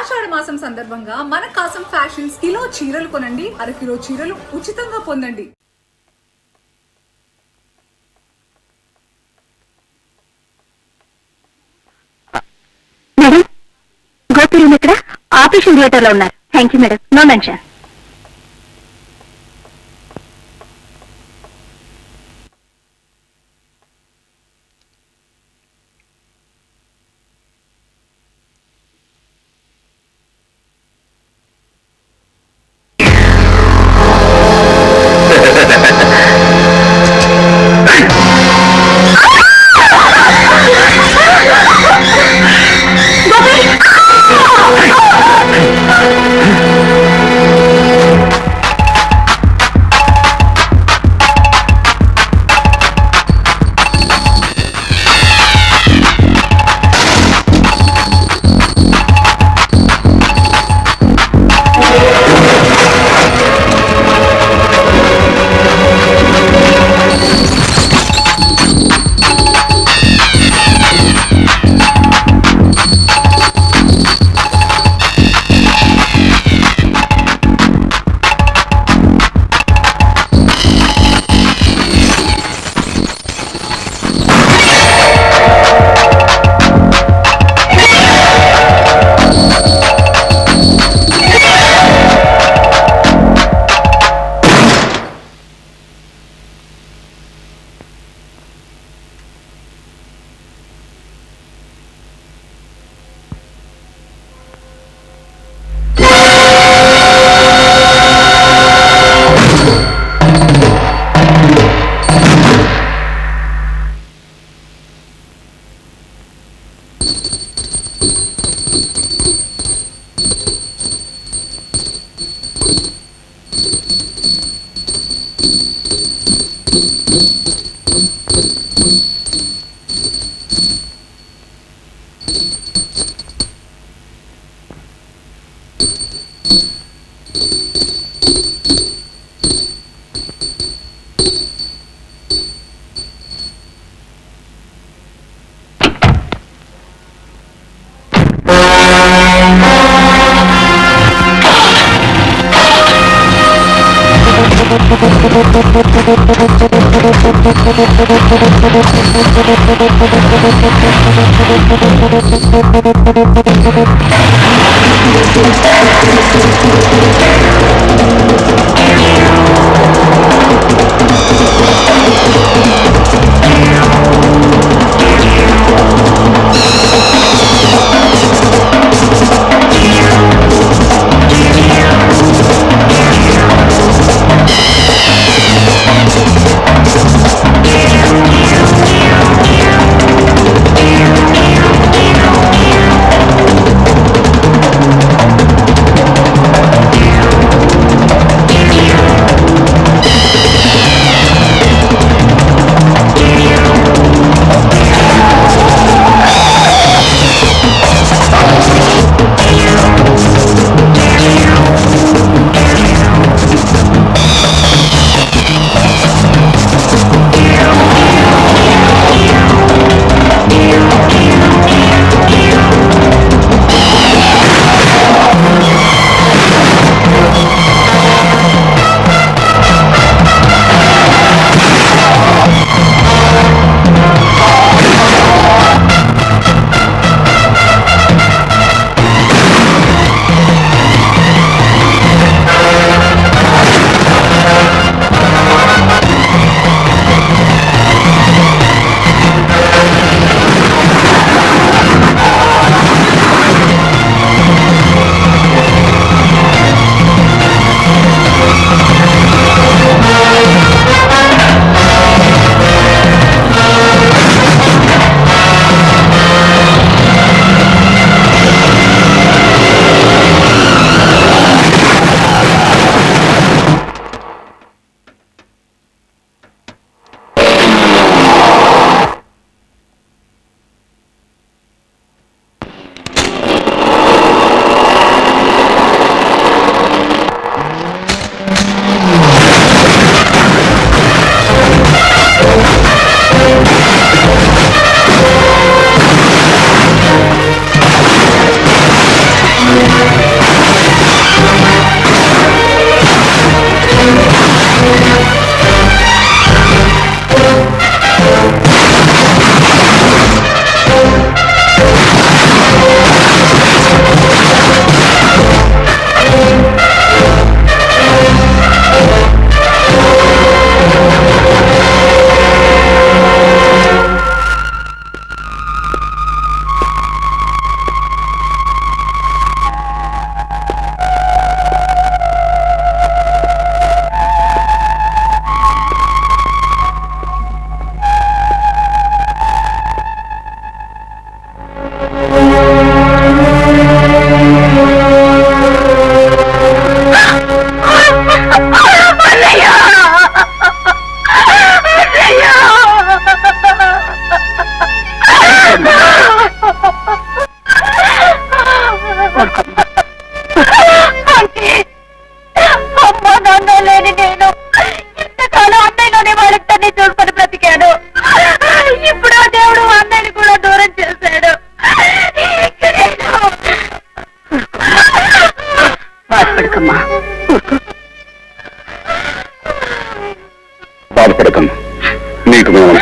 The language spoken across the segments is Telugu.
ఆషాఢ మాసం సందర్భంగా మన కాసం ఫ్యాషన్స్ కిలో చీరలు కొనండి, అరకిలో చీరలు ఉచితంగా పొందండి. మేడం, గోపి ఇక్కడ ఆపరేషన్ థియేటర్ లో ఉన్నారు. Thank you madam, no mention.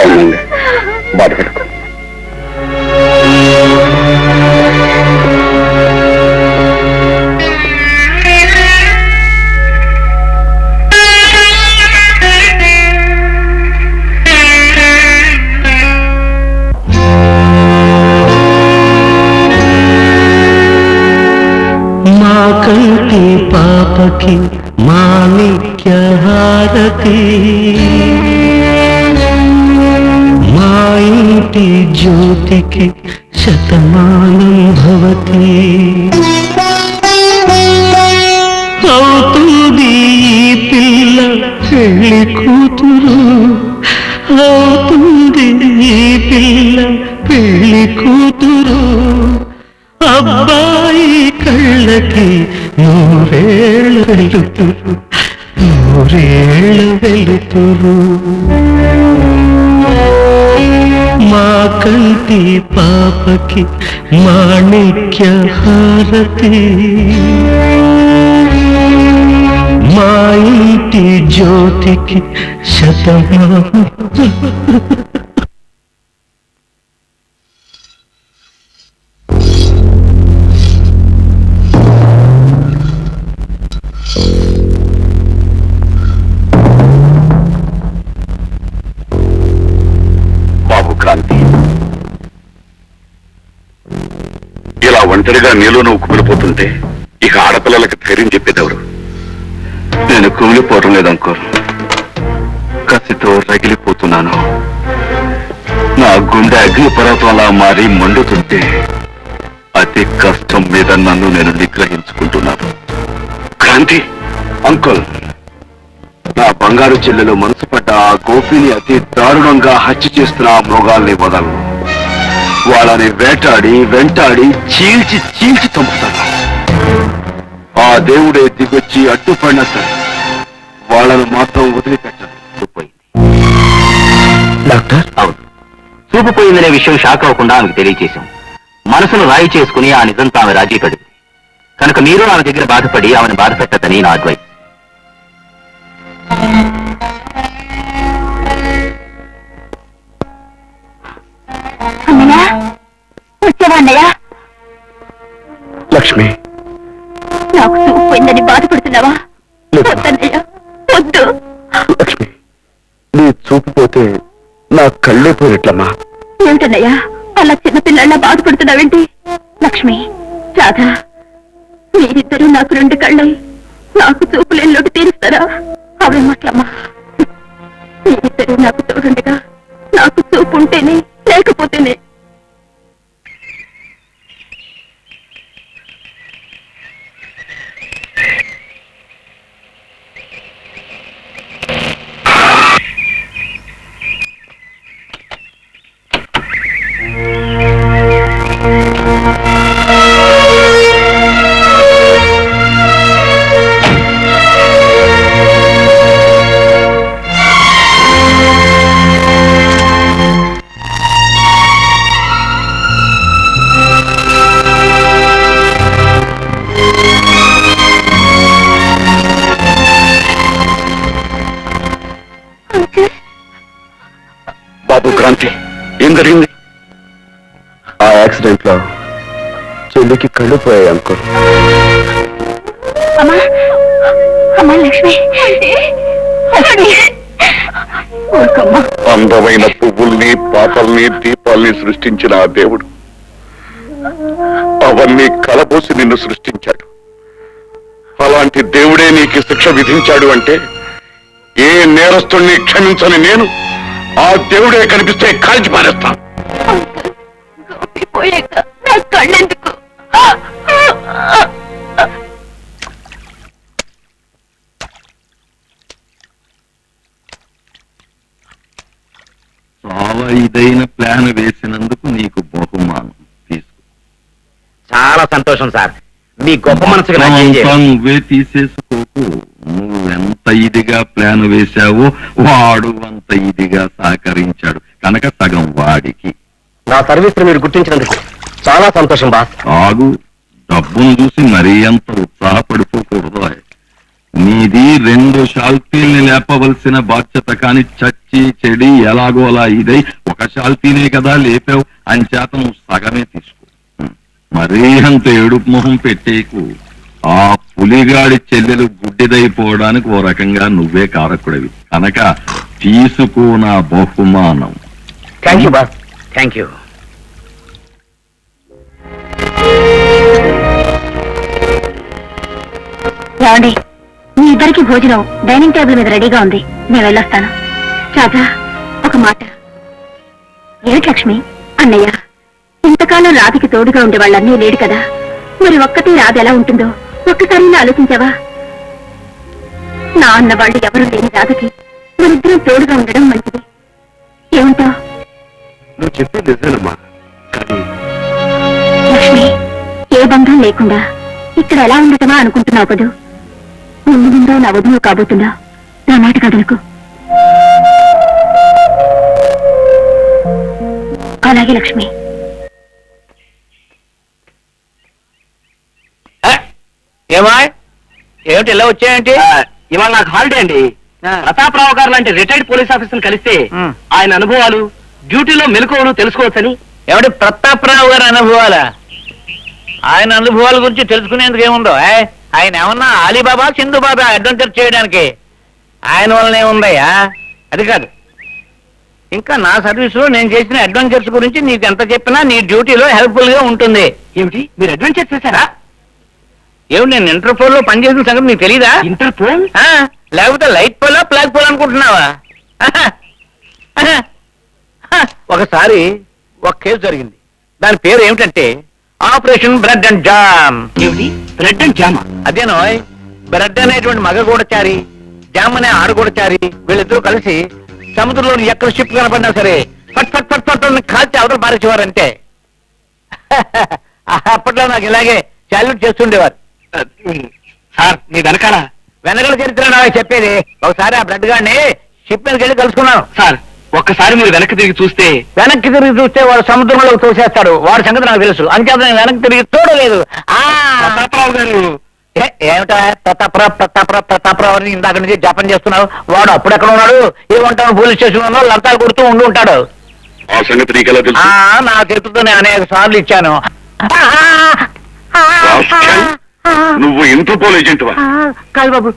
అంతా ఉందండి, బాధ పెట్టుకో. మా కంటి పాపకి మాణిక్య హారతి, మా ఇంటి జ్యోతికి శతమానం భవతి. అవుతుంది ఈ పిల్ల పెళ్లి కూతురు, అవుతుంది ఈ పిల్ల పెళ్లి కూతురు. అబ్బాయి కళ్ళకి నూరేళ్ళు వెలుతురు, నూరేళ్ళు వెలుతురు. మా కంటి పాపకి మాణిక్య హారతి, మా ఇంటి జ్యోతికి శతమానం. ఇలా ఒంటరిగా నీలో నువ్వు కుమిలిపోతుంటే ఇక ఆడపిల్లలకి ధైర్యం చెప్పేదెవరు? నేను కుమిలిపోవటం లేదు అంకుల్, కసితో రగిలిపోతున్నాను. నా గుండె అగ్నిపర్వతంలా మారి మండుతుంటే అతి కష్టం మీద నన్ను నేను నిగ్రహించుకుంటున్నాను. క్రాంతి అంకుల్, నా బంగారు చెల్లెలు మనసు పడ్డ ఆ గోపిని అతి దారుణంగా హత్య చేస్తున్న ఆ మృగాల్ని వదలను. వాళ్ళని వేటాడి వెంటాడి చీల్చి చీల్చి చంపుతాను. ఆ దేవుడే దిగొచ్చి అడ్డుపడినా సరే వాళ్ళను మాత్రం వదిలిపెట్టను. డాక్టర్, అవును, చూపుపోయిందనే విషయం షాక్ అవ్వకుండా ఆమెకు తెలియచేశాం. మనసును రాయి చేసుకుని ఆ నిజంతో ఆమె రాజీ పడింది కనుక మీరు ఆమె దగ్గర బాధపడి ఆమెను బాధ పెట్టద్దని నా అడ్వైస్. వచ్చావా అన్నయ్య? లక్ష్మి, నాకు చూపు పోయిందని బాధపడుతున్నావా? వద్దన్నయ్య, వద్దు. లక్ష్మి, నీ చూపుపోతే నా కళ్ళే పోయినట్లమ్మా. ఏమిటన్నయ్యా అలా చిన్నపిల్లల్లా బాధపడుతున్నావేంటి? లక్ష్మి, రాధా, మీరిద్దరూ నాకు రెండు కళ్ళై నాకు చూపులేలోకి తీరుస్తారా? అవే మాటలమ్మా. మీరిద్దరూ నాకు తోడుండగా నాకు చూపు ఉంటేనే లేకపోతేనే. బాబు, క్రాంతి, ఏం జరిగింది? ఆ యాక్సిడెంట్ లో చెల్లికి కళ్ళు పోయాయి అంకుల్. అమ్మా, అమ్మా లక్ష్మి, అందమైన పువ్వుల్ని పాపల్ని దీపాల్ని సృష్టించిన ఆ దేవుడు అవన్నీ కలబోసి నిన్ను సృష్టించాడు. అలాంటి దేవుడే నీకు శిక్ష విధించాడు అంటే ఏ నేరస్తుణ్ణి క్షమించని నేను ఆ దేవుడే కనిపిస్తే కాల్చి పారేస్తాను. పోయాక నా కళ్ళెందుకు? చాలా ఇదైన ప్లాన్ వేసినందుకు నీకు బహుమానం తీసుకో. చాలా సంతోషం సార్, మీ గొప్ప మనసుకు నాకు ఏం అంతా చేయాలి? నువ్వే తీసేసుకోకు. నువ్వెంత ఇదిగా ప్లాన్ వేశావో వాడు అంత ఇదిగా సహకరించాడు కనుక సగం వాడికి. నా సర్వీస్ మీరు గుర్తించినందుకు చాలా సంతోషం బాస్. ఆగు, డబ్బును చూసి మరీ అంత ఉత్సాహపడిపోకూడదు. నీ నీది 2 షాల్తీల్ని లేపవలసిన బాధ్యత, కాని చచ్చి చెడి ఎలాగోలా ఇదై 1 షాల్తీనే కదా లేపావు, అంచేత నువ్వు సగమే తీసుకో. మరీ అంత ఏడుపు మొహం పెట్టేకు. ఆ పులిగాడి చెల్లెలు గుడ్డిదైపోవడానికి ఓ రకంగా నువ్వే కారకుడివి కనుక తీసుకో నా బహుమానం. Thank you boss, thank you. ఏమండి, మీ ఇద్దరికి భోజనం డైనింగ్ టేబుల్ మీద రెడీగా ఉంది, నేను వెళ్ళొస్తాను. రాజా, ఒక మాట. ఏమిటి లక్ష్మి? అన్నయ్య ఇంతకాలం రాధకి తోడుగా ఉండేవాళ్ళన్నీ లేడు కదా, మరి ఒక్కటి రాధ ఎలా ఉంటుందో ఒక్కసారి ఆలోచించావా? నా అన్నవాళ్ళు ఎవరు లేని రాధకి మరిద్దరం తోడుగా ఉండడం మంచిది. ఏమంటావు? నువ్వు చెప్పేది నిజమేనమ్మా, కానీ లక్ష్మి, ఏ బంధం లేకుండా ఇక్కడ ఎలా ఉండటమా అనుకుంటున్నావు కదూ? ముందు ముందు నా వధువు కాబోతున్నా, నా మాట కదలకు. అలాగే లక్ష్మి. ఏమా ఏమిటి ఇలా వచ్చాయంటే? ఇవాళ నాకు హాలిడే అండి. ప్రతాపరావు గారు లాంటి రిటైర్డ్ పోలీస్ ఆఫీసర్ కలిస్తే ఆయన అనుభవాలు, డ్యూటీలో మెలకువలు తెలుసుకోవచ్చని. ఏమిటి ప్రతాపరావు గారి అనుభవాలా? ఆయన అనుభవాల గురించి తెలుసుకునేందుకు ఏముందో? ఆయన ఏమన్నా అలీబాబా సింధుబాబా అడ్వెంచర్ చేయడానికి? ఆయన వల్లనే ఉందయ్యా. అది కాదు, ఇంకా నా సర్వీసులో నేను చేసిన అడ్వెంచర్స్ గురించి నీకు ఎంత చెప్పినా నీ డ్యూటీలో హెల్ప్ఫుల్ గా ఉంటుంది. ఏమిటి, మీరు అడ్వెంచర్ చేశారా? ఏమిటి, నేను ఇంటర్పోల్ లో పనిచేసిన సంగతి నీకు తెలీదా? ఇంటర్పోల్ లేకపోతే లైట్ పోల్ ఫ్లాగ్ పోల్ అనుకుంటున్నావా? ఒకసారి ఒక కేసు జరిగింది, దాని పేరు ఏమిటంటే ఆపరేషన్ బ్రెడ్ అండ్ జామ్. ఏమిటి, బ్రెడ్ అండ్ జామ్? అదేనో, బ్రెడ్ అనేటువంటి మగ గూడచారి, జామ్ అనే ఆడగూడచారి, వీళ్ళిద్దరూ కలిసి సముద్రంలో ఎక్కడ షిప్ కనపడినా సరే పట్ పట్ పట్ పట్ కాల్చి అవతల పారేసేవారంటే. అప్పట్లో నాకు ఇలాగే సాల్యూట్ చేస్తుండేవారు. సార్, నీ వెనకాల చరిత్ర నాకు చెప్పేది. ఒకసారి ఆ బ్లడ్ గాడిని షిప్ మీదకి వెళ్ళి కలుసుకున్నాను. సార్, ఒక్కసారి మీరు వెనక్కి తిరిగి చూస్తే వాడు సముద్రంలో తోసేస్తాడు. వాడి సంగతి నాకు తెలుసు, అంచేత నేను వెనక్కి తిరిగి చూడలేదు. ప్రతాపరావు గారు ఏమిటా ప్రతాపరావు అని ఇందాక నుంచి జపం చేస్తున్నావు? వాడు అప్పుడెక్కడ ఉన్నాడు? ఏమంటాను, పోలీస్ స్టేషన్ లో లంతాలు కొడుతూ ఉండి ఉంటాడు. నా చేతులతో నేను అనేక సార్లు ఇచ్చాను. నువ్వు ఇంటర్పోల్ ఏజెంట్ వా? కాదు బాబు,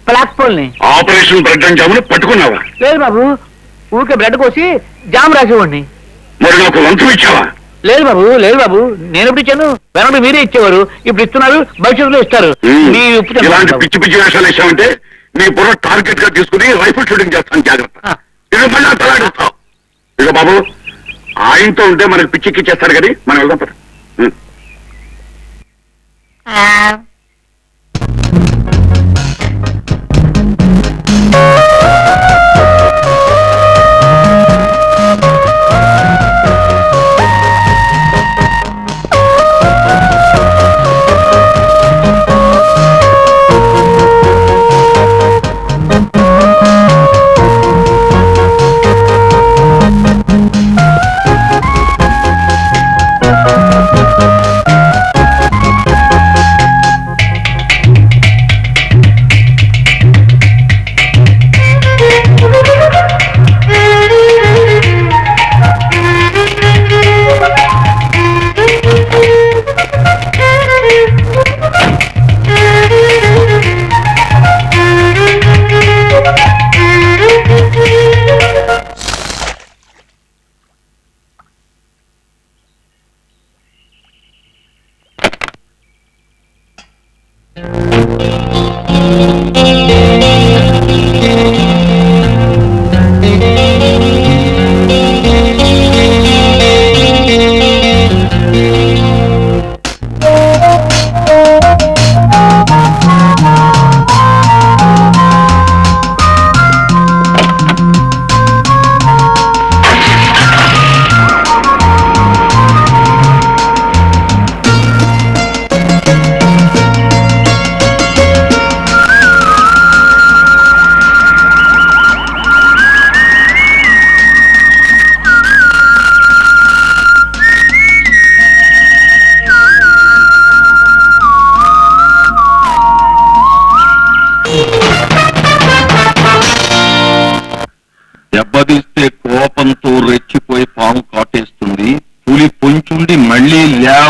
బ్లాక్ పోల్ ని. Operation bread and jamun పట్టుకున్నావా? లేదు బాబు, ఊరికే బ్రెడ్ కోసి జామ్ రాసేవాడిని. మరి నాకు లంచం ఇచ్చావా? లేదు బాబు, లేదు బాబు, నేను ఎప్పుడు ఇచ్చాను? వెనక మీరే ఇచ్చేవారు, ఇప్పుడు ఇస్తున్నారు, భవిష్యత్తులో ఇస్తారు. ఇలాంటి పిచ్చి పిచ్చి వేషాలు వేసామంటే నీ బుర్ర టార్గెట్ గా తీసుకుని రైఫిల్ షూటింగ్ చేస్తాను, జాగ్రత్త. ఇక మళ్ళీ తలాడుస్తావు. ఇక బాబు, ఆయనతో ఉంటే మనకి పిచ్చిక్కి చేస్తారు కానీ మనం వెళ్దాం పద.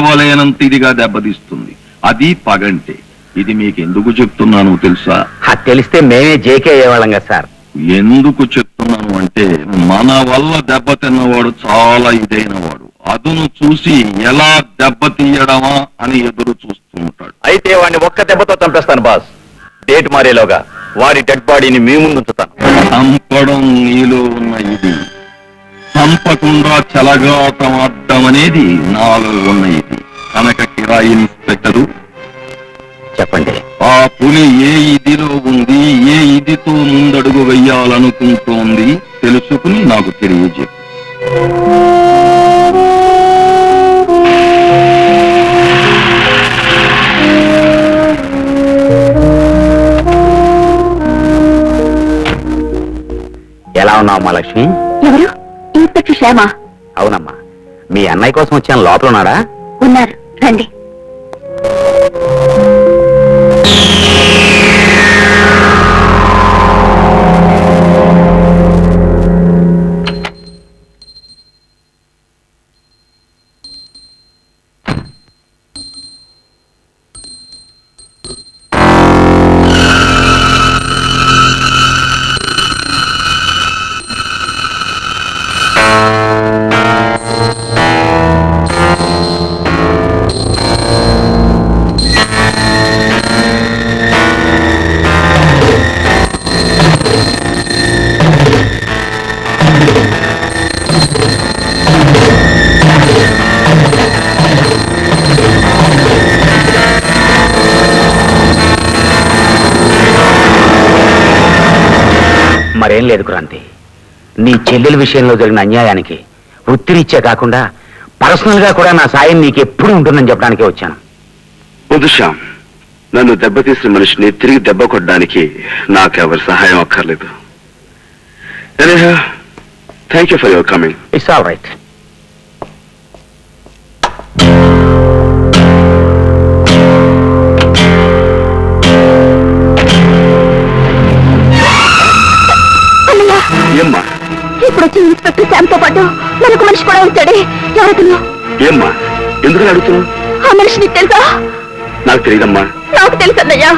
ఓర్వలేనంత ఇదిగా దెబ్బతీస్తుంది. అది పగంటే. ఇది మీకు ఎందుకు చెప్తున్నాను తెలుసా? తెలిస్తే మేమే జేకే అయ్యేవాళ్ళం కదా సార్. ఎందుకు చెప్తున్నాను అంటే, మన వల్ల దెబ్బతిన్నవాడు చాలా ఇదైన వాడు. అదును చూసి ఎలా దెబ్బతీయడమా అని ఎదురు చూస్తూ ఉంటాడు. అయితే వాడిని ఒక్క దెబ్బతో చంపేస్తాను బాస్. డేట్ మారేలోగా వాడి డెడ్ బాడీని మీ ముందు ఉంచుతాను. చంపడం నీలో ఉన్న ఇది, చంపకుండా చెలగాటం ఆడడం అనేది నాలో ఉన్న ఇది. కనుక కిరాయి ఇన్స్పెక్టరు, చెప్పండి. ఆ పులి ఏ ఇదిలో ఉంది, ఏ ఇదితో ముందడుగు వెయ్యాలనుకుంటోంది తెలుసుకుని నాకు తెలియజేపు. ఎలా ఉన్నావు అమ్మా లక్ష్మి? ఎవరు? ఇన్స్పెక్టర్ శ్యామ. అవునమ్మా, మీ అన్నయ్య కోసం వచ్చాను. లోపల ఉన్నాడా? ఉన్నారు, రండి. మరేం లేదు క్రాంతి. నీ చెల్లెల విషయంలో జరిగిన అన్యాయానికి వృత్తిరీత్యా కాకుండా పర్సనల్ గా కూడా నా సాయం నీకు ఎప్పుడు ఉంటుందని చెప్పడానికే వచ్చాను. వద్దు శ్యామ్, నన్ను దెబ్బతీసిన మనిషిని తిరిగి దెబ్బ కొట్టడానికి నాకెవరి సహాయం అక్కర్లేదు. Thank you for your coming. It's all right. ఏమ్మా? ఇప్పుడు వచ్చి ఇన్స్పెక్టర్ శ్యామ్తో పాటు మరొక మనిషి కూడా వచ్చాడే. ఎవరతను? ఏమ్మా, ఎందుకు అడుగుతున్నావు? ఆ మనిషి నీకు తెలుసా? నాకు తెలియదమ్మా. నాకు తెలుసన్నయ్యా.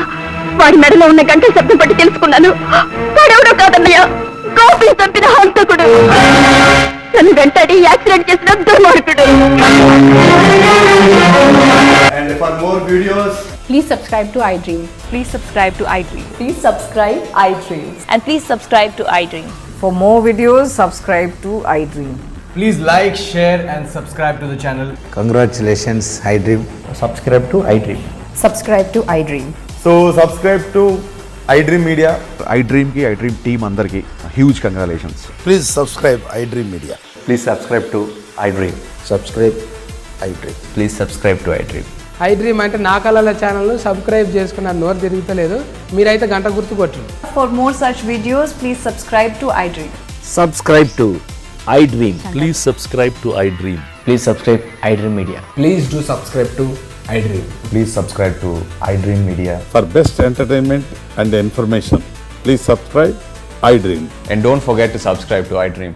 వాడి మెడలో ఉన్న గంటల శబ్దం బట్టి తెలుసుకున్నాను. వాడెవడో కాదన్నయ్యా, గోపిని చంపిన హంతకుడు. నన్ను వెంటాడి యాక్సిడెంట్ చేసిన దుర్మార్గుడు. And for more videos, Please subscribe to iDream. Please subscribe to iDream. Please subscribe iDream. And please subscribe to iDream. For more videos, subscribe to iDream. please like, share and subscribe to the channel. Congratulations, iDream. Subscribe to iDream. Subscribe to iDream. So subscribe to iDream Media. iDream ki iDream team andarki huge congratulations. Please subscribe iDream Media. Please subscribe to iDream. Subscribe iDream. Please subscribe to iDream. iDream అంటే నా కళల ఛానల్ను సబ్స్క్రైబ్ చేసుకున్న నోరు తిరుగుతలేదు. మీరైతే గంట గుర్తు కొట్టండి. For more such videos, please subscribe to iDream. Subscribe to iDream. Please subscribe to iDream. Please subscribe iDream Media. Please do subscribe to iDream. Please subscribe to iDream Media. For best entertainment and information, please subscribe iDream. And don't forget to subscribe to iDream.